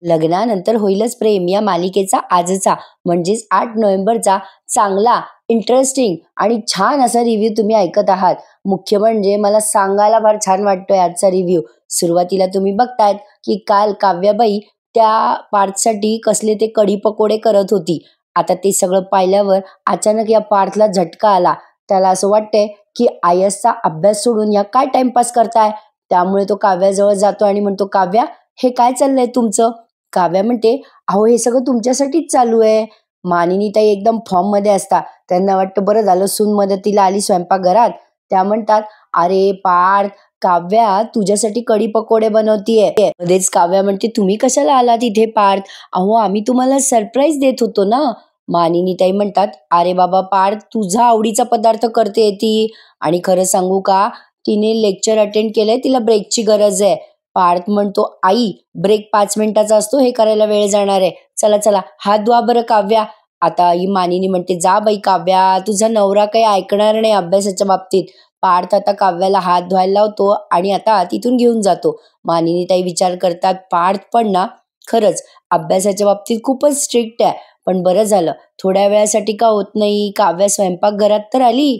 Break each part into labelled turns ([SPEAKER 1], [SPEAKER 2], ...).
[SPEAKER 1] लग्नानंतर होईलच प्रेम या मालिकेचा आजचा म्हणजेच 8 नोव्हेंबरचा चांगला, इंटरेस्टिंग आणि छान असा रिव्ह्यू तुम्ही ऐकत आहात. मुख्य म्हणजे मला सांगायला फार छान वाटतोय आजचा रिव्ह्यू. सुरुवातीला तुम्ही बघतायत की काल काव्याबाई त्या पार्थसाठी कसले ते कढी पकोडे करत होती. आता ते सगळं पाहिल्यावर अचानक या पार्थला झटका आला. त्याला असं वाटतंय की आयसचा अभ्यास सोडून या काय टाइमपास करताय. त्यामुळे तो काव्याजवळ जातो आणि म्हणतो, काव्या हे काय चाललंय तुमचं. काव्या म्हणते, अहो हे सगळं तुमच्यासाठीच चालू आहे. मानिनीताई एकदम फॉर्म मध्ये असतात. त्यांना वाटतं बरं झालं सून मदतीला आली स्वयंपाकघरात. त्या म्हणतात, अरे पार्थ, काव्या तुझ्यासाठी कढी पकोडे बनवतीये. मध्येच काव्या म्हणते, तुम्ही कशाला आला तिथे पार्थ. अहो आम्ही तुम्हाला सरप्राईज देत होतो ना. मानिनीताई म्हणतात, अरे बाबा पार्थ, तुझा आवडीचा पदार्थ करते ती. आणि खरं सांगू का, तिने लेक्चर अटेंड केलंय, तिला ब्रेकची गरज आहे. पार्थ म्हणतो, आई ब्रेक 5 मिनिटाचा असतो, हे करायला वेळ जाणार आहे. चला चला हात धुवा बरं काव्या. आता ही मानिनी म्हणते, जा बाई काव्या, तुझा नवरा काही ऐकणार नाही अभ्यासाच्या बाबतीत. पार्थ आता काव्याला हात धुवायला लावतो आणि आता तिथून घेऊन जातो. मानिनी ताई विचार करतात, पार्थ पण ना खरंच अभ्यासाच्या बाबतीत खूपच स्ट्रिक्ट आहे. पण बरं झालं थोड्या वेळासाठी का होत नाही, काव्या स्वयंपाकघरात तर आली.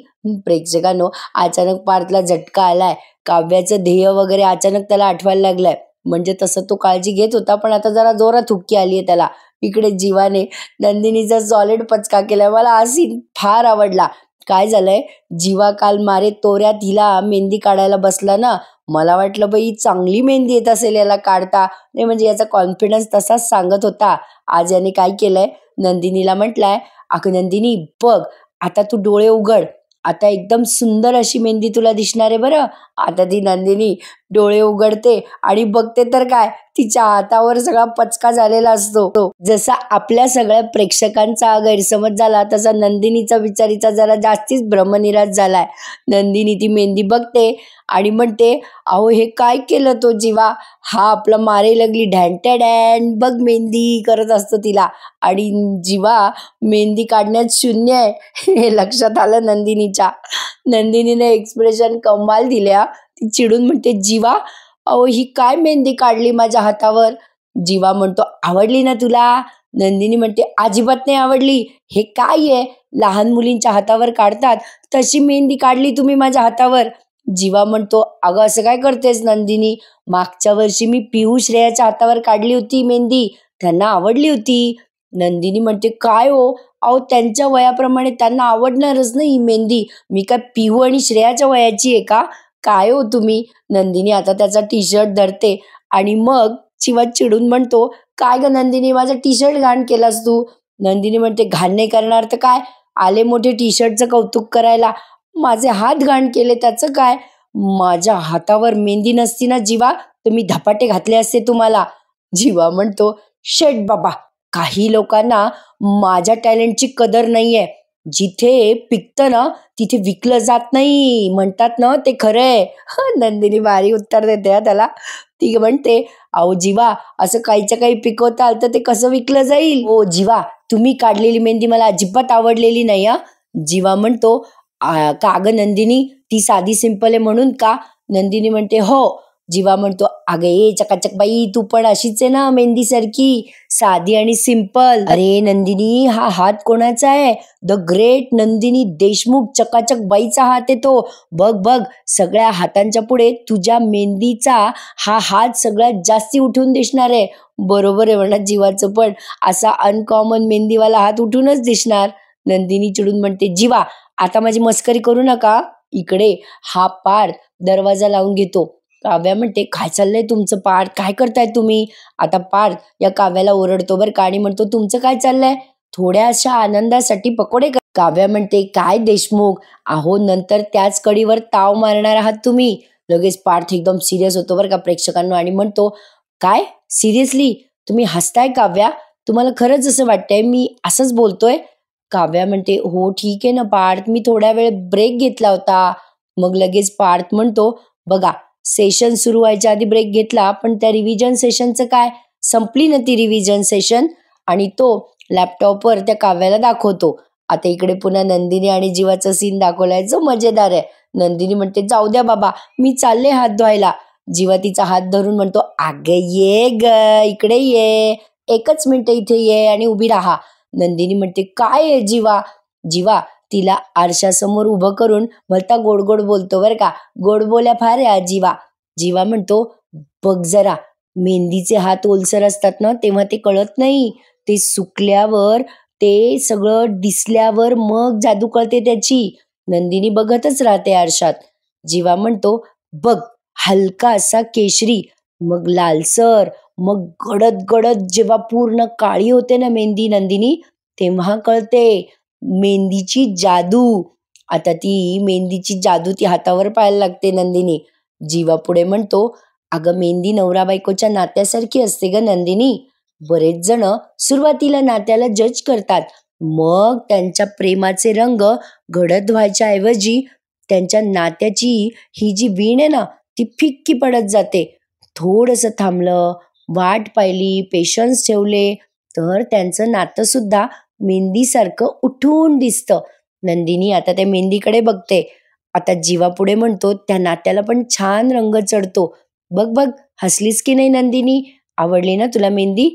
[SPEAKER 1] प्रेक्षकांनो, अचानक पार्थला झटका आलाय. काव्याचं ध्येय वगैरे अचानक त्याला आठवायला लागलंय. म्हणजे तसं तो काळजी घेत होता, पण आता जरा जोरात हुक्की आली आहे त्याला. इकडे जीवाने नंदिनीचा सॉलिड पचका केलाय. मला हा सीन फार आवडला. काय झालंय, जीवा काल मारे तोऱ्यात हिला मेहंदी काढायला बसला ना. मला वाटलं बाई चांगली मेहंदी येत असेल याला काढता. नाही म्हणजे याचा कॉन्फिडन्स तसाच सांगत होता. आज याने काय केलंय, नंदिनीला म्हटलंय, अगं नंदिनी बघ, आता तू डोळे उघड, आता एकदम सुंदर अशी मेहंदी तुला दिसणार आहे बरं. आता ती नंदिनी डोळे उघडते आणि बघते तर काय, तिच्या हातावर सगळा पचका झालेला असतो. जसा आपल्या सगळ्या प्रेक्षकांचा गैरसमज झाला, तसा नंदिनीचा विचारीचा जरा जास्तीच भ्रमनिराश झालाय. नंदिनी ती मेहंदी बघते आणि म्हणते, अहो हे काय केलं तो जीवा. हा आपला मारे लागली ढॅन्ट्या डॅन बघ मेहंदी करत असतो तिला. आणि जीवा मेहंदी काढण्यात शून्य आहे हे लक्षात आलं नंदिनीच्या. नंदिनीने एक्सप्रेशन कमाल दिल्या. ती चिडून म्हणते, जीवा अहो ही काय मेहंदी काढली माझ्या हातावर. जीवा म्हणतो, आवडली ना तुला. नंदिनी म्हणते, अजिबात नाही आवडली. हे काय आहे, लहान मुलींच्या हातावर काढतात तशी मेहंदी काढली तुम्ही माझ्या हातावर. जीवा म्हणतो, अगं असं काय करतेस नंदिनी, मागच्या वर्षी मी पिहू श्रेयाच्या हातावर काढली होती मेहंदी, त्यांना आवडली होती. नंदिनी म्हणते, काय हो, अहो त्यांच्या वयाप्रमाणे त्यांना आवडणारच नाही ही मेहंदी. मी काय पिहू आणि श्रेयाच्या वयाची आहे का, काय हो तुम्ही. नंदिनी आता त्याचा टी शर्ट धरते आणि मग शिवा चिडून म्हणतो, काय ग नंदिनी, माझा टी शर्ट घाण केलास तू. नंदिनी म्हणते, घाण नाही करणार तर काय, आले मोठे टी शर्टचं कौतुक करायला, माझे हात घाण केले त्याचं काय. माझ्या हातावर मेहंदी नसती ना जीवा, तर मी धपाटे घातले असते तुम्हाला. जीवा म्हणतो, शेट बाबा, काही लोकांना माझ्या टॅलेंटची कदर नाहीये. जिथे पिकतं ना तिथे विकलं जात नाही म्हणतात ना, ते खरंय. नंदिनी भारी उत्तर देते त्याला. ती म्हणते, अहो जीवा, असं काहीच्या काही पिकवताल तर ते कसं विकलं जाईल. ओ जीवा, तुम्ही काढलेली मेहंदी मला अजिबात आवडलेली नाही हा. जीवा म्हणतो, का ग नंदिनी, ती साधी सिंपल आहे म्हणून का. नंदिनी म्हणते, हो. जीवा म्हणतो, अगं ये चकाचक बाई, तू पण अशीच आहे ना मेहंदी सारखी, साधी आणि सिंपल. अरे नंदिनी, हा हात कोणाचा आहे, द ग्रेट नंदिनी देशमुख चकाचक बाईचा हात आहे तो. बघ बघ, सगळ्या हातांच्या पुढे तुझ्या मेहंदीचा हा हात सगळ्यात जास्ती उठून दिसणार आहे. बरोबर आहे म्हणा जीवाचं पण, असा अनकॉमन मेहंदीवाला हात उठूनच दिसणार. नंदिनी चिडून म्हणते, जीवा आता माझी मस्करी करू नका. इकडे हा पार्थ दरवाजा लावून घेतो. काव्या म्हणते, काय चाललंय तुमचं पार्थ, काय करताय तुम्ही. आता पार्थ या काव्याला ओरडतो बरं का आणि म्हणतो, तुमचं काय चाललंय, थोड्याशा आनंदासाठी पकोडे कर. काव्या म्हणते, काय देशमुख, अहो नंतर त्याच कडीवर ताव मारणार आहात तुम्ही. लगेच पार्थ एकदम सिरियस होतो बरं का प्रेक्षकांना आणि म्हणतो, काय सिरियसली तुम्ही हसताय काव्या, तुम्हाला खरंच असं वाटतंय मी असंच बोलतोय. काव्या म्हणते, हो ठीक आहे ना पार्थ, मी थोड्या वेळ ब्रेक घेतला होता. मग लगेच पार्थ म्हणतो, बघा सेशन सुरू व्हायच्या आधी ब्रेक घेतला, पण त्या रिव्हिजन सेशनचं काय, संपली ना ती रिव्हिजन सेशन. आणि तो लॅपटॉपवर त्या काव्याला दाखवतो. आता इकडे पुन्हा नंदिनी आणि जीवाचा सीन दाखवलाय जो मजेदार आहे. नंदिनी म्हणते, जाऊ द्या बाबा, मी चालले हात धुवायला. जीवा तिचा हात धरून म्हणतो, अगं ये ग, इकडे ये, एकच मिनिट इथे ये आणि उभी राहा. नंदिनी म्हणते, काय आहे जीवा? जीवा तिला आरशासमोर उभं करून भलता गोड गोड बोलतो बरं का. गोड बोल्या फार आहे जीवा. जीवा म्हणतो, बघ जरा, मेहंदीचे हात ओलसर असतात ना तेव्हा ते कळत नाही, ते सुकल्यावर, ते सगळं दिसल्यावर मग जादू कळते त्याची. नंदिनी बघतच राहते आरशात. जीवा म्हणतो, बघ, हलका असा केशरी, मग लालसर, मग गडद गडद जेव्हा पूर्ण काळी होते ना मेहंदी नंदिनी, तेव्हा कळते मेहंदीची जादू. आता ती मेहंदीची जादू ती हातावर पाहायला लागते नंदिनी. जीवा पुढे म्हणतो, अगं मेहंदी नवरा बायकोच्या नात्यासारखी असते ग नंदिनी. बरेच जण सुरुवातीला नात्याला जज करतात, मग त्यांच्या प्रेमाचे रंग गडद व्हायच्या ऐवजी त्यांच्या नात्याची ही जी वीण आहे ना ती फिक्की पडत जाते. थोडंसं थांबलं, वाट पाहिली, पेशन्स ठेवले, तर त्यांचं नातं सुद्धा मेहंदीसारखं उठून दिसतं. नंदिनी आता त्या मेहंदीकडे बघते. आता जीवा पुढे म्हणतो, त्या नात्याला पण छान रंग चढतो. बघ बघ, हसलीस की नाही नंदिनी? आवडली ना तुला मेहंदी?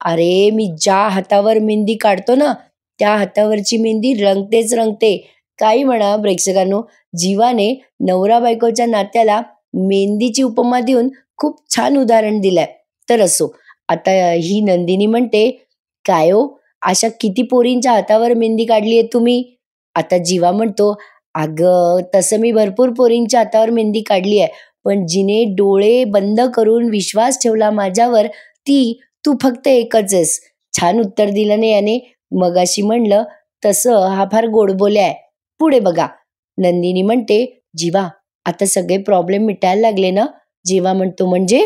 [SPEAKER 1] अरे, मी ज्या हातावर मेहंदी काढतो ना त्या हातावरची मेहंदी रंगतेच रंगते. काही म्हणा प्रेक्षकांनो, जीवाने नवरा बायकोच्या नात्याला मेहंदीची उपमा देऊन खूप छान उदाहरण दिलंय. तर असो, आता ही नंदिनी म्हणते, काय हो, अशा किती पोरींच्या हातावर मेहंदी काढली आहे तुम्ही? आता जीवा म्हणतो, अगं तसं मी भरपूर पोरींच्या हातावर मेहंदी काढली आहे, पण जिने डोळे बंद करून विश्वास ठेवला माझ्यावर, ती तू फक्त एकच आहेस. छान उत्तर दिलं नाही याने. मगाशी म्हणलं तसं हा फार गोडबोल्या आहे. पुढे बघा. नंदिनी म्हणते, जीवा आता सगळे प्रॉब्लेम मिटायला लागले ना? जीवा म्हणतो, म्हणजे?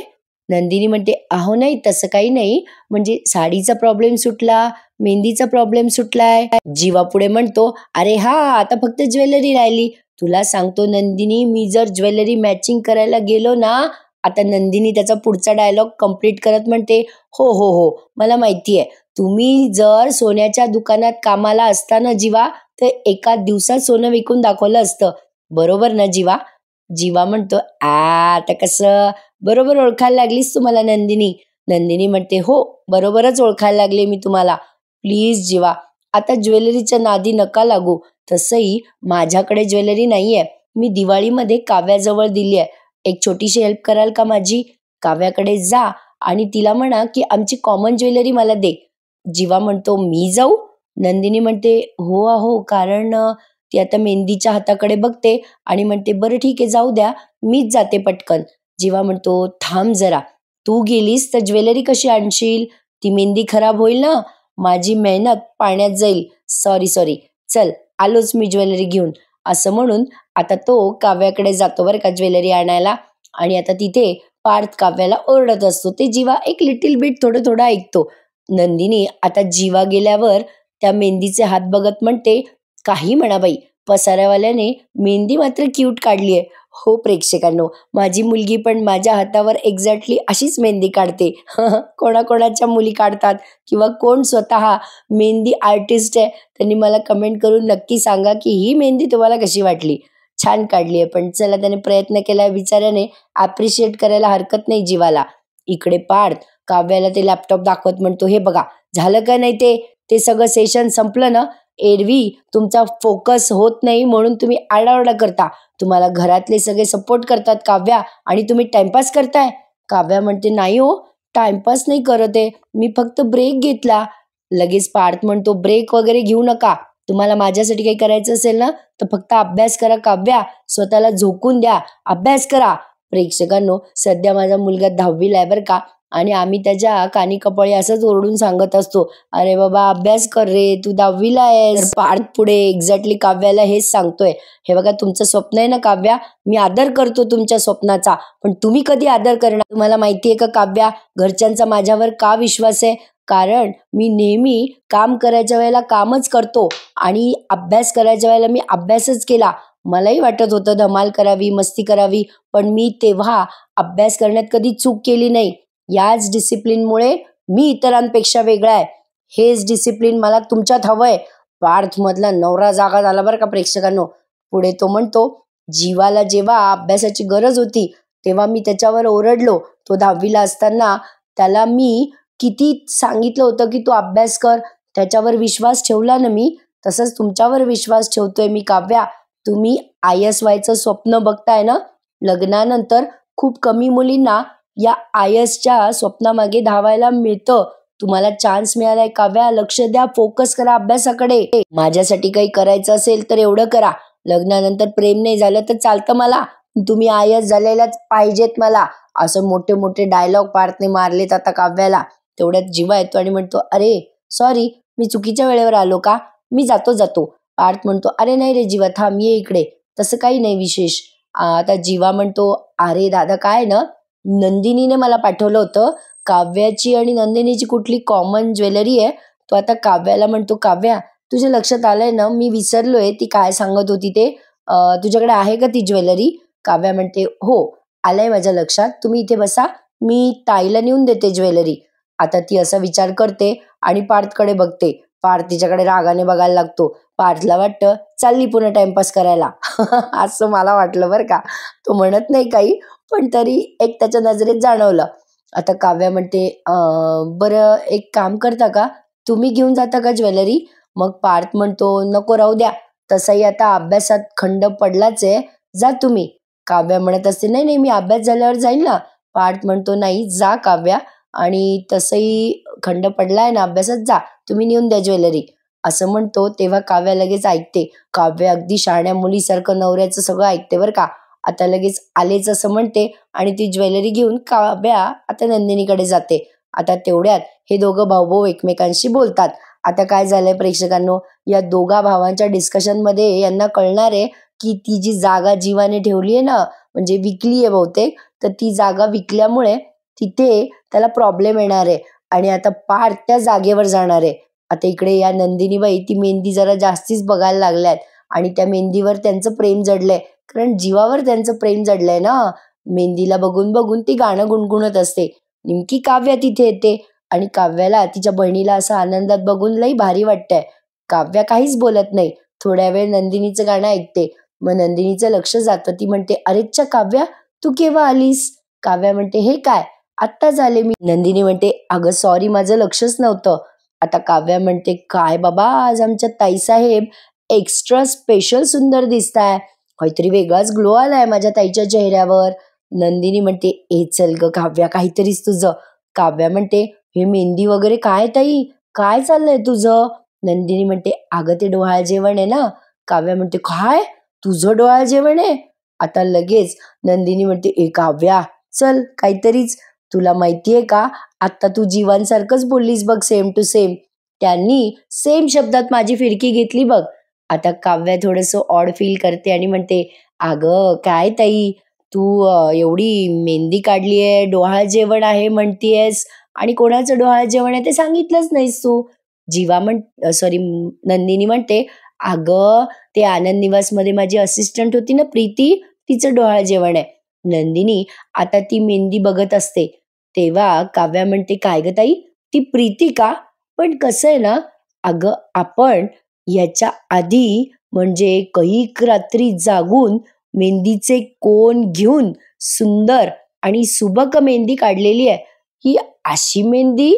[SPEAKER 1] नंदिनी म्हणते, अहो नाही, तसं काही नाही, म्हणजे साडीचा प्रॉब्लेम सुटला, मेहंदीचा प्रॉब्लेम सुटलाय. जीवा पुढे म्हणतो, अरे हा, आता फक्त ज्वेलरी राहिली. तुला सांगतो नंदिनी, मी जर ज्वेलरी मॅचिंग करायला गेलो ना, आता नंदिनी त्याचा पुढचा डायलॉग कम्प्लीट करत म्हणते, हो हो हो, मला माहिती आहे, तुम्ही जर सोन्याच्या दुकानात कामाला असताना जीवा, तर एका दिवसात सोनं विकून दाखवलं असतं, बरोबर ना जीवा? जीवा म्हणतो, आता कसं बरोबर ओळखायला लागलीस तुम्हाला नंदिनी? नंदिनी म्हणते, हो, बरोबरच ओळखायला लागले मी तुम्हाला. प्लीज जीवा, आता ज्वेलरीच्या नादी नका लागू. तसंही माझ्याकडे ज्वेलरी नाहीये, मी दिवाळीमध्ये काव्याजवळ दिली आहे. एक छोटीशी हेल्प कराल का माझी? काव्याकडे जा आणि तिला म्हणा की आमची कॉमन ज्वेलरी मला दे. जीवा म्हणतो, मी जाऊ? नंदिनी म्हणते, हो अहो, कारण ती आता मेहंदीच्या हाताकडे बघते आणि म्हणते, बरं ठीक आहे, जाऊ द्या, मीच जाते पटकन. जीवा म्हणतो, थांब जरा, तू गेलीस तर ज्वेलरी कशी आणशील? ती मेहंदी खराब होईल ना, माझी मेहनत पाण्यात जाईल. सॉरी सॉरी, चल आलोच मी ज्वेलरी घेऊन. असं म्हणून आता तो काव्याकडे जातो बरं का ज्वेलरी आणायला. आणि आता तिथे पार्थ काव्याला ओरडत असतो, ते जीवा एक लिटिल बिट थोडं थोडं ऐकतो. नंदिनी आता जीवा गेल्यावर त्या मेहंदीचे हात बघत म्हणते, काही म्हणा बाई, पसाऱ्यावाल्याने मेहंदी मात्र क्यूट काढली आहे. हो प्रेक्षकांनो, माझी मुलगी पण माझ्या हातावर एक्झॅक्टली अशीच मेहंदी काढते. कोणाकोणाच्या मुली काढतात किंवा कोण स्वतः मेहंदी आर्टिस्ट आहे, त्यांनी मला कमेंट करून नक्की सांगा की ही मेहंदी तुम्हाला कशी वाटली. छान काढली आहे, पण चला, त्याने प्रयत्न केला बिचाऱ्याने, ॲप्रिशिएट करायला हरकत नाही जीवाला. इकडे पार्थ काव्याला ते लॅपटॉप दाखवत म्हणतो, हे बघा, झालं का नाही ते सगळं सेशन संपलं ना? एरवी तुमचा फोकस होत नाही म्हणून तुम्ही आरडाओरडा करता, तुम्हाला घरातले सगळे सपोर्ट करतात काव्या, आणि तुम्ही टाइमपास करताय. काव्या म्हणते, नाही हो, टाइमपास नाही करत आहे, मी फक्त ब्रेक घेतला. लगेच पार्थ म्हणतो, ब्रेक वगैरे घेऊ नका, तुम्हाला माझ्यासाठी काही करायचं असेल ना तर फक्त अभ्यास करा काव्या, स्वतःला झोकून द्या, अभ्यास करा. प्रेक्षकांनो, सध्या माझा मुलगा 10वीला आहे बरं का, आणि आम्ही त्याच्या कानी कपाळी असंच ओरडून सांगत असतो, अरे बाबा अभ्यास कर रे, तू 10वीला आहेस. पार्थ पुढे एक्झॅक्टली काव्याला हेच सांगतोय, हे बघा, तुमचं स्वप्न आहे ना काव्या, मी आदर करतो तुमच्या स्वप्नाचा, पण तुम्ही कधी आदर करणार? तुम्हाला माहिती आहे का काव्या, घरच्यांचा माझ्यावर का विश्वास आहे? कारण मी नेहमी काम करायच्या वेळेला कामच करतो आणि अभ्यास करायच्या वेळेला मी अभ्यासच केला. मलाही वाटत होतं धमाल करावी, मस्ती करावी, पण मी तेव्हा अभ्यास करण्यात कधी चूक केली नाही. याच डिसिप्लिनमुळे मी इतरांपेक्षा वेगळा आहे. हेच डिसिप्लिन मला तुमच्यात हवंय. पार्थ मधला नवरा जागा झाला बरं का प्रेक्षकांनो. पुढे तो म्हणतो, जीवाला जेव्हा अभ्यासाची गरज होती तेव्हा मी त्याच्यावर ओरडलो. तो 10वीला असताना त्याला मी किती सांगितलं होतं की तू अभ्यास कर, त्याच्यावर विश्वास ठेवला ना मी, तसंच तुमच्यावर विश्वास ठेवतोय मी काव्या. तुम्ही IAS व्हायचं स्वप्न बघताय ना, लग्नानंतर खूप कमी मुलींना या IASच्या स्वप्नामागे धावायला मिळतं. तुम्हाला चान्स मिळालाय काव्या, लक्ष द्या, फोकस करा अभ्यासाकडे. माझ्यासाठी काही करायचं असेल तर एवढं करा. लग्नानंतर प्रेम नाही झालं तर चालतं मला, तुम्ही IAS झालेलाच पाहिजेत मला. असं मोठे मोठे डायलॉग पार्थने मारलेत आता काव्याला. तेवढ्यात जीवा येतो आणि म्हणतो, अरे सॉरी, मी चुकीच्या वेळेवर आलो का, मी जातो. पार्थ म्हणतो, अरे नाही रे जीवा, थांब, ये इकडे, तसं काही नाही विशेष. आता जीवा म्हणतो, अरे दादा काय ना, नंदिनीने मला पाठवलं होतं, काव्याची आणि नंदिनीची कुठली कॉमन ज्वेलरी आहे. तो आता काव्याला म्हणतो, काव्या तुझ्या लक्षात आलंय ना, मी विसरलोय ती काय सांगत होती ते, तुझ्याकडे आहे का ती ज्वेलरी. काव्या म्हणते, हो आलंय माझ्या लक्षात, तुम्ही इथे बसा, मी ताईला नेऊन देते ज्वेलरी. आता ती असा विचार करते आणि पार्थकडे बघते. पार्थ तिच्याकडे रागाने बघायला लागतो. पार्थला वाटतं चालली पुन्हा टाइमपास करायला. असं मला वाटलं बरं का. तो म्हणत नाही काही, पण तरी एक त्याच्या नजरेत जाणवलं. आता काव्या म्हणते, बरं एक काम करता का, तुम्ही घेऊन जाता का ज्वेलरी. मग पार्थ म्हणतो, नको राहू द्या, तसाही आता अभ्यासात खंड पडलाच आहे, जा तुम्ही. काव्या म्हणत असते, नाही नाही मी अभ्यास झाल्यावर जाईल ना. पार्थ म्हणतो, नाही जा काव्या, आणि तसंही खंड पडलाय ना अभ्यासात, जा तुम्ही नेऊन द्या ज्वेलरी. असं म्हणतो तेव्हा काव्या लगेच ऐकते. काव्या अगदी शहाण्या मुलीसारखं नवऱ्याचं सगळं ऐकते बरं का. आता लगेच आलेच असं म्हणते आणि ती ज्वेलरी घेऊन काव्या आता नंदिनीकडे जाते. आता तेवढ्यात हे दोघं भाऊ एकमेकांशी बोलतात. आता काय झालंय प्रेक्षकांनो, या दोघा भावांच्या डिस्कशनमध्ये यांना कळणार आहे की ती जी जागा जीवाने ठेवली आहे ना, म्हणजे विकली आहे बहुतेक, तर ती जागा विकल्यामुळे तिथे त्याला प्रॉब्लेम येणार आहे आणि आता पार्थ त्या जागेवर जाणार आहे. आता इकडे या नंदिनीबाई ती मेहंदी जरा जास्तीच बघायला लागल्यात आणि त्या मेहंदीवर त्यांचं प्रेम जडलंय, कारण जीवावर त्यांचं प्रेम जडलंय ना. मेहंदीला बघून बघून ती गाणं गुणगुणत असते. नेमकी काव्या तिथे येते आणि काव्याला तिच्या बहिणीला असं आनंदात बघून लई भारी वाटतंय. काव्या काहीच बोलत नाही. थोड्या वेळ नंदिनीचं गाणं ऐकते. मग नंदिनीचं लक्ष जातं. ती म्हणते, अरेच्चा काव्या, तू केव्हा आलीस. काव्या म्हणते, हे काय, आत्ताच आले मी. नंदिनी म्हणते, अगं सॉरी, माझं लक्षच नव्हतं. आता काव्या म्हणते, काय बाबा, आज आमच्या ताईसाहेब एक्स्ट्रा स्पेशल सुंदर दिसताय, काहीतरी वेगळाच ग्लो आलाय माझ्या ताईच्या चेहऱ्यावर. नंदिनी म्हणते, ए चल ग काव्या, काहीतरीच तुझं. काव्या म्हणते, हे मेहंदी वगैरे काय ताई, काय चाललंय तुझं. नंदिनी म्हणते, अगं ते डोहाळ जेवण आहे ना. काव्या म्हणते, काय, तुझं डोहाळ जेवण आहे. आता लगेच नंदिनी म्हणते, ए काव्या चल काहीतरीच, तुला माहितीये का, आता तू जीवांसारखंच बोललीस बघ, सेम टू सेम. त्यांनी सेम शब्दात माझी फिरकी घेतली बघ. आता काव्या थोडंसं ऑड फील करते आणि म्हणते, अगं काय ताई, तू एवढी मेहंदी काढलीये, डोहाळ जेवण आहे म्हणतीयस, आणि कोणाचं डोहाळ जेवण आहे ते सांगितलंच नाहीस तू. नंदिनी म्हणते, अगं ते आनंद निवासमध्ये माझी असिस्टंट होती ना प्रीती, तिचं डोहाळ जेवण आहे. नंदिनी आता ती मेहंदी बघत असते. तेव्हा काव्या म्हणते, काय ग ताई, ती प्रीती का, पण कसं आहे ना, अगं आपण याच्या आधी म्हणजे कैक रात्री जागून मेहंदीचे कोन घेऊन सुंदर आणि सुबक मेहंदी काढलेली आहे. ही अशी मेहंदी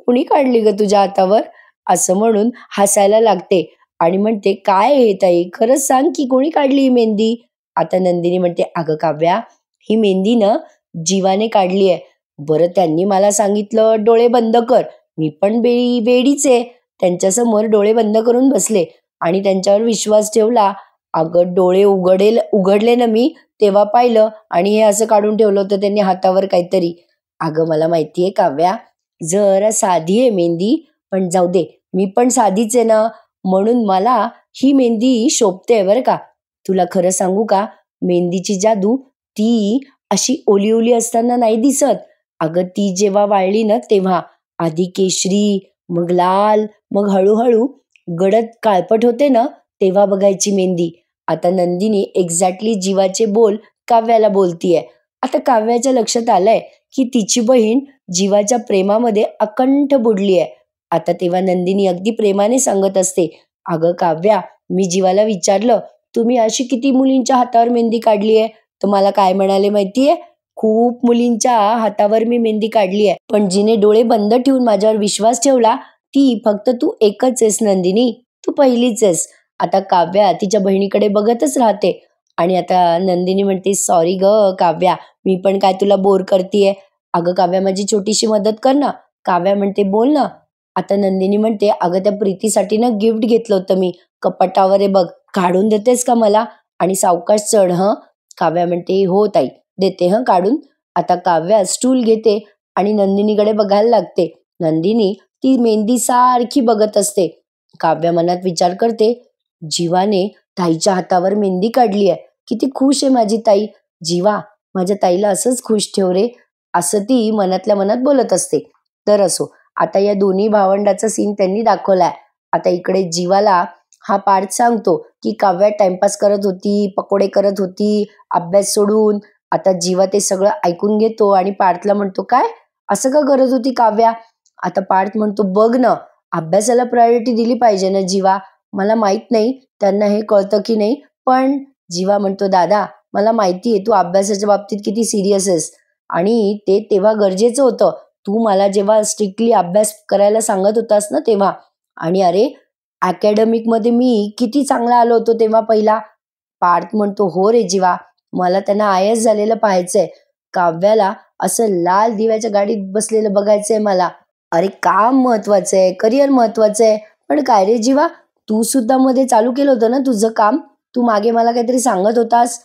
[SPEAKER 1] कुणी काढली ग तुझ्या हातावर, असं म्हणून हसायला लागते आणि म्हणते, काय हे ताई, खरंच सांग की कोणी काढली ही मेहंदी. आता नंदिनी म्हणते, अगं काव्या, ही मेहंदी ना जीवाने काढली आहे. बरं त्यांनी मला सांगितलं डोळे बंद कर, मी पण वेडीच आहे, त्यांच्यासमोर डोळे बंद करून बसले आणि त्यांच्यावर विश्वास ठेवला. अगं डोळे उघडले ना मी, तेव्हा पाहिलं आणि हे असं काढून ठेवलं होतं त्यांनी हातावर काहीतरी. अगं मला माहितीये काव्या, जरा साधी आहे मेहंदी, पण जाऊ दे, मी पण साधीच आहे ना, म्हणून मला ही मेहंदी शोभते बरं का. तुला खरं सांगू का, मेहंदीची जादू ती अशी ओली ओली असताना नाही दिसत. अगं ती जेव्हा वाळली ना, तेव्हा आधी केशरी, मग लाल, मग हळूहळू गडद काळपट होते ना, तेव्हा बघायची मेहंदी. आता नंदिनी एक्झॅक्टली जीवाचे बोल काव्याला बोलतीये. आता काव्याच्या लक्षात आलंय की तिची बहीण जीवाच्या प्रेमामध्ये अकंठ बुडली आहे. आता तेव्हा नंदिनी अगदी प्रेमाने सांगत असते, अगं काव्या, मी जीवाला विचारलं, तुम्ही अशी किती मुलींच्या हातावर मेहंदी काढली आहे, तर मला काय म्हणाले माहितीये, खूप मुलींच्या हातावर मी मेहंदी काढली आहे, पण जिने डोळे बंद ठेवून माझ्यावर विश्वास ठेवला ती फक्त तू एकच आहेस नंदिनी, तू पहिलीच आहेस. आता काव्या तिच्या बहिणीकडे बघतच राहते आणि आता नंदिनी म्हणते, सॉरी ग काव्या, मी पण काय तुला बोर करतीये. अगं काव्या, माझी छोटीशी मदत कर ना. काव्या म्हणते, बोल ना. आता नंदिनी म्हणते, अगं त्या प्रीतीसाठी ना गिफ्ट घेतलं होतं मी, कपाटावर आहे बघ, काढून देतेस का मला? आणि सावकाश चढ हं. काव्या म्हणते, हो ताई, देते हं काढून. आता काव्या स्टूल घेते आणि नंदिनीकडे बघायला लागते. नंदिनी ती मेहंदी सारखी बघत असते. काव्या मनात विचार करते, जीवाने ताईच्या हातावर मेहंदी काढली आहे, किती खुश आहे माझी ताई. जीवा, माझ्या ताईला असंच खुश ठेव रे, असं ती मनातल्या मनात बोलत असते. तर असो, आता या दोन्ही भावंडाचा सीन त्यांनी दाखवलाय. आता इकडे जीवाला हा पार्थ सांगतो की काव्या टाइमपास करत होती, पकोडे करत होती, अभ्यास सोडून. आता जीवा ते सगळं ऐकून घेतो आणि पार्थला म्हणतो, काय असं का करत होती काव्या? आता पार्थ म्हणतो, बघ ना, अभ्यासाला प्रायोरिटी दिली पाहिजे ना जीवा. मला माहित नाही त्यांना हे कळतं की नाही, पण जीवा म्हणतो, दादा मला माहिती आहे तू अभ्यासाच्या बाबतीत किती सिरियस आहेस आणि ते तेव्हा गरजेचं होतं. तू मला जेव्हा स्ट्रिक्टली अभ्यास करायला सांगत होतास ना तेव्हा, आणि अरे अकॅडमिक मध्ये मी किती चांगला आलो होतो तेव्हा पहिला. पार्थ म्हणतो, हो रे जीवा, मला त्यांना आयस झालेलं पाहायचंय, काव्याला असं लाल दिव्याच्या गाडीत बसलेलं बघायचंय मला. अरे काम महत्वाचं आहे, करिअर महत्वाचं आहे. पण काय रे जीवा, तू सुद्धा मध्ये चालू केलं होतं ना तुझं काम, तू मागे मला काहीतरी सांगत होतास.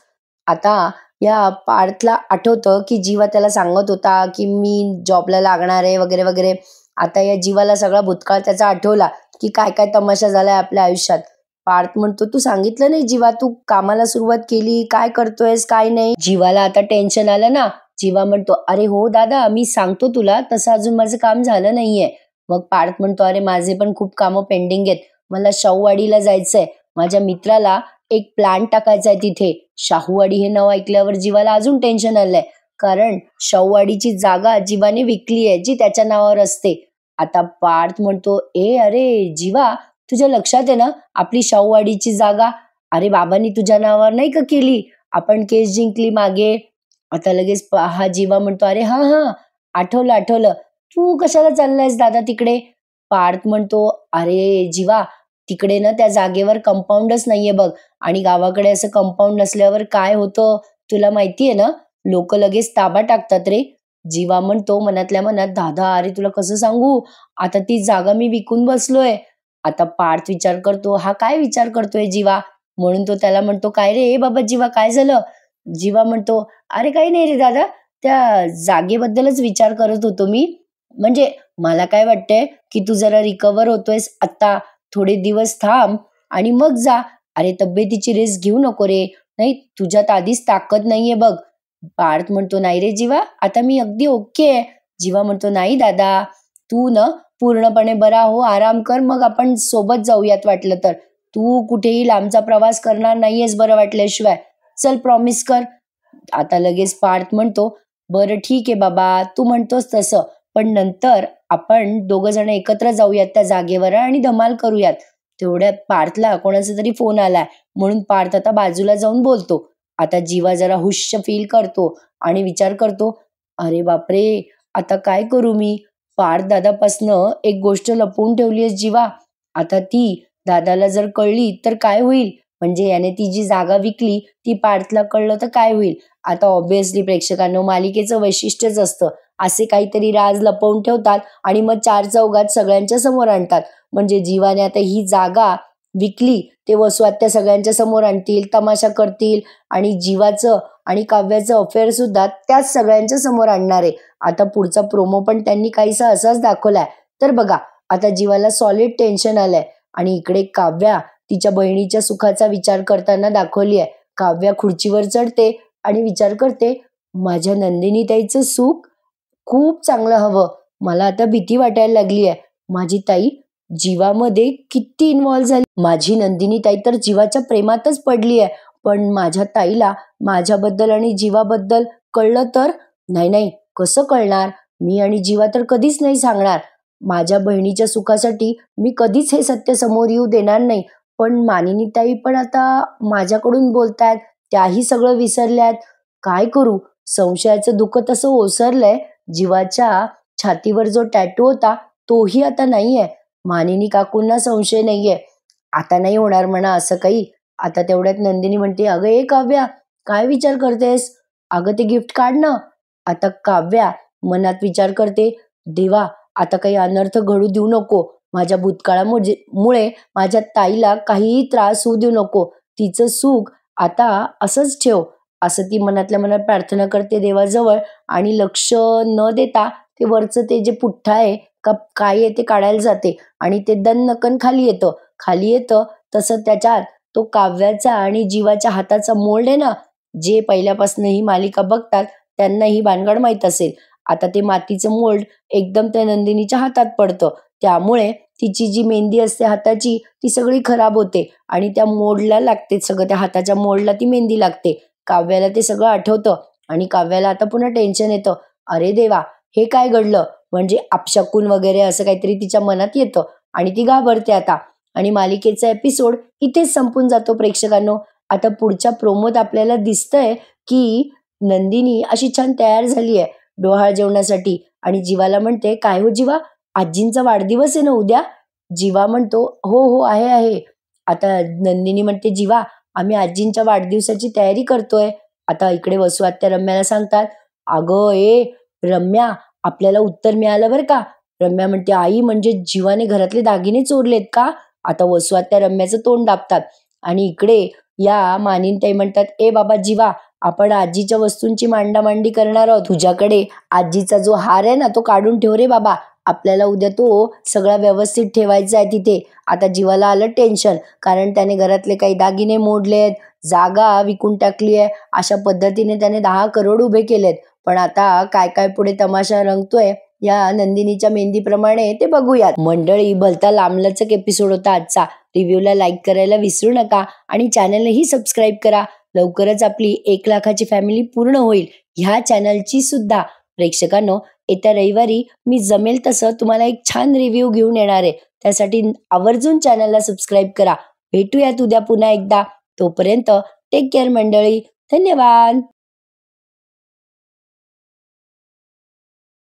[SPEAKER 1] आता या पार्थला आठवतं की जीवा त्याला सांगत होता की मी जॉबला लागणार आहे वगैरे वगैरे. आता या जीवाला सगळा भूतकाळ त्याचा आठवला की काय काय तमाशा झालाय आपल्या आयुष्यात. पार्थ म्हणतो, तू सांगितलं नाही जीवा, तू कामाला सुरुवात केली, काय करतोयस काय नाही. जीवाला आता टेन्शन आलं ना. जीवा म्हणतो, अरे हो दादा, मी सांगतो तुला, तसं अजून माझं काम झालं नाहीये. मग पार्थ म्हणतो, अरे माझे पण खूप कामं पेंडिंग आहेत, मला शाहूवाडीला जायचंय, माझ्या मित्राला एक प्लांट टाकायचा आहे तिथे. शाहूवाडी हे नाव ऐकल्यावर जीवाला अजून टेन्शन आलंय, कारण शाहूवाडीची जागा जीवाने विकली आहे जी त्याच्या नावावर असते. आता पार्थ म्हणतो, अरे जीवा, तुझ्या लक्षात आहे ना आपली शाहूवाडीची जागा? अरे बाबांनी तुझ्या नावावर नाही का केली, आपण केस जिंकली मागे. आता लगेच हा जीवा म्हणतो, अरे हा हा, आठवलं आठवलं, तू कशाला चाललायस दादा तिकडे? पार्थ म्हणतो, अरे जीवा, तिकडे ना त्या जागेवर कंपाऊंडच नाहीये बघ, आणि गावाकडे असं कंपाऊंड नसल्यावर काय होतं तुला माहितीये ना, लोक लगेच ताबा टाकतात रे. जीवा म्हणतो मनातल्या मनात, दादा अरे तुला कसं सांगू, आता ती जागा मी विकून बसलोय. आता पार्थ विचार करतो, हा काय विचार करतोय जीवा, म्हणून तो त्याला म्हणतो, काय रे बाबा जीवा, काय झालं? जीवा म्हणतो, अरे काही नाही रे दादा, त्या जागेबद्दलच विचार करत होतो मी. म्हणजे मला काय वाटतंय की तू जरा रिकवर होतोयस आता, थोडे दिवस थांब आणि मग जा. अरे तब्येतीची रिस्क घेऊ नको रे, नाही तुझ्यात आधीच ताकद नाहीये बघ. पार्थ म्हणतो, नाही रे जीवा, आता मी अगदी ओके आहे. जीवा म्हणतो, नाही दादा, तू ना पूर्णपणे बरा हो, आराम कर, मग आपण सोबत जाऊयात वाटलं तर. तू कुठेही लांबचा प्रवास करणार नाहीयेस बरं वाटल्याशिवाय, चल प्रॉमिस कर. आता लगेच पार्थ म्हणतो, बरं ठीक आहे बाबा, तू म्हणतोस तसं, पण नंतर आपण दोघं जण एकत्र जाऊयात त्या जागेवर आणि धमाल करूयात. तेवढ्यात पार्थला कोणाचा तरी फोन आलाय, म्हणून पार्थ आता बाजूला जाऊन बोलतो. आता जीवा जरा हुश फील करतो आणि विचार करतो, अरे बापरे, आता काय करू मी? पार्थ दादापासनं एक गोष्ट लपवून ठेवली आहे जीवा, आता ती दादाला जर कळली तर काय होईल? म्हणजे याने ती जी जागा विकली ती पार्थला कळलं तर काय होईल? आता ऑब्व्हियसली प्रेक्षकांनो, मालिकेचं वैशिष्ट्यच असतं, असे काहीतरी राज लपवून ठेवतात आणि मग चार चौघात सगळ्यांच्या समोर आणतात. म्हणजे जीवाने आता ही जागा विकली ते वसुआत्या सगळ्यांच्या समोर आणतील, तमाशा करतील आणि जीवाचं आणि काव्याचं अफेअर सुद्धा त्याच सगळ्यांच्या समोर आणणार आहे. आता पुढचा प्रोमो पण त्यांनी काहीसा असाच दाखवलाय. तर बघा, आता जीवाला सॉलिड टेन्शन आलंय आणि इकडे काव्या तिच्या बहिणीच्या सुखाचा विचार करताना दाखवली आहे. काव्या खुर्चीवर चढते आणि विचार करते, माझ्या नंदिनी ताईचं सुख खूप चांगलं हवं. मला आता भीती वाटायला लागली आहे, माझी ताई जीवामध्ये किती इन्व्हॉल्व्ह झाली. माझी नंदिनी ताई तर जीवाच्या प्रेमातच पडली आहे, पण माझ्या ताईला माझ्याबद्दल आणि जीवाबद्दल कळलं तर? नाही नाही, कसं कळणार? मी आणि जीवा तर कधीच नाही सांगणार. माझ्या बहिणीच्या सुखासाठी मी कधीच हे सत्य समोर येऊ देणार नाही. पण मानिनी ताई पण आता माझ्याकडून बोलतायत, त्याही सगळं विसरल्यात, काय करू? संशयाचं दुःख तसं ओसरलंय. जीवाच्या छातीवर जो टॅटू होता तोही आता नाहीये. मानिनी काकूंना संशय नाहीये. आता नाही होणार म्हणा असं काही. आता तेवढ्यात नंदिनी म्हणते, अगं ए काव्या, काय विचार करतेस? अगं ते गिफ्ट काढ ना. आता काव्या मनात विचार करते, देवा आता काही अनर्थ घडू देऊ नको. माझ्या भूतकाळामुळे माझ्या ताईला काहीही त्रास होऊ देऊ नको. तिचं सुख आता असंच ठेव. असं ती मनातल्या मनात प्रार्थना करते देवाजवळ आणि लक्ष न देता ते वरचं ते जे पुठ्ठा आहे का काय आहे ते काढायला जाते आणि ते दणकन खाली येतं तसं त्याच्यात तो काव्याचा आणि जीवाच्या हाताचा मोल्ड आहे ना, जे पहिल्यापासून ही मालिका बघतात त्यांना ही भानगड माहीत असेल. आता ते मातीचं मोल्ड एकदम त्या नंदिनीच्या हातात पडतं. त्यामुळे तिची जी मेहंदी असते हाताची ती सगळी खराब होते आणि त्या मोल्डला लागते सगळं, त्या हाताच्या मोल्डला ती मेहंदी लागते. काव्याला ते सगळं आठवतं आणि काव्याला आता पुन्हा टेन्शन येतं. अरे देवा, हे काय घडलं? म्हणजे अपशकुन वगैरे असं काहीतरी तिच्या मनात येतं आणि ती घाबरते आता. आणि मालिकेचा एपिसोड इथेच संपून जातो प्रेक्षकांनो. आता पुढच्या प्रोमोत आपल्याला दिसतंय की नंदिनी अशी छान तयार झाली आहे डोहाळ जेवणासाठी आणि जीवाला म्हणते, काय हो जीवा, आजींचा वाढदिवस आहे ना उद्या? जीवा म्हणतो, हो हो आहे आहे. आता नंदिनी म्हणते, जीवा आम्ही आजींच्या वाढदिवसाची तयारी करतोय. आता इकडे वसू आत्या रम्याला सांगतात, अगं ए रम्या, आपल्याला उत्तर मिळालं बरं का. रम्या म्हणते, आई म्हणजे जीवाने घरातले दागिने चोरलेत का? आता वसू आत्या रम्याचं तोंड दाबतात आणि इकडे या मानिनताई म्हणतात, ए बाबा जीवा, आपण आजीच्या वस्तूंची मांडामांडी करणार आहोत. तुझ्याकडे आजीचा जो हार आहे ना तो काढून ठेव रे बाबा. आपल्याला उद्या तो सगळा व्यवस्थित ठेवायचा आहे तिथे. आता जीवाला आलं टेन्शन, कारण त्याने घरातले काही दागिने मोडलेत, जागा विकून टाकली आहे. अशा पद्धतीने त्याने 10 करोड उभे केलेत. पण आता काय काय पुढे तमाशा रंगतोय या नंदिनीच्या मेहंदीप्रमाणे ते बघूयात. मंडळी, भलता लांबलचक एपिसोड होता आजचा. रिव्ह्यूला लाईक करायला विसरू नका आणि चॅनलही सबस्क्राईब करा. लवकरच आपली 1 लाखाची फॅमिली पूर्ण होईल. ह्या चॅनलची सुद्धा. प्रेक्षकांनो, येत्या रविवारी मी जमेल तसं तुम्हाला एक छान रिव्ह्यू घेऊन येणार आहे. त्यासाठी आवर्जून चॅनलला सबस्क्राईब करा. भेटूयात उद्या पुन्हा एकदा. तोपर्यंत टेक केअर मंडळी. धन्यवाद.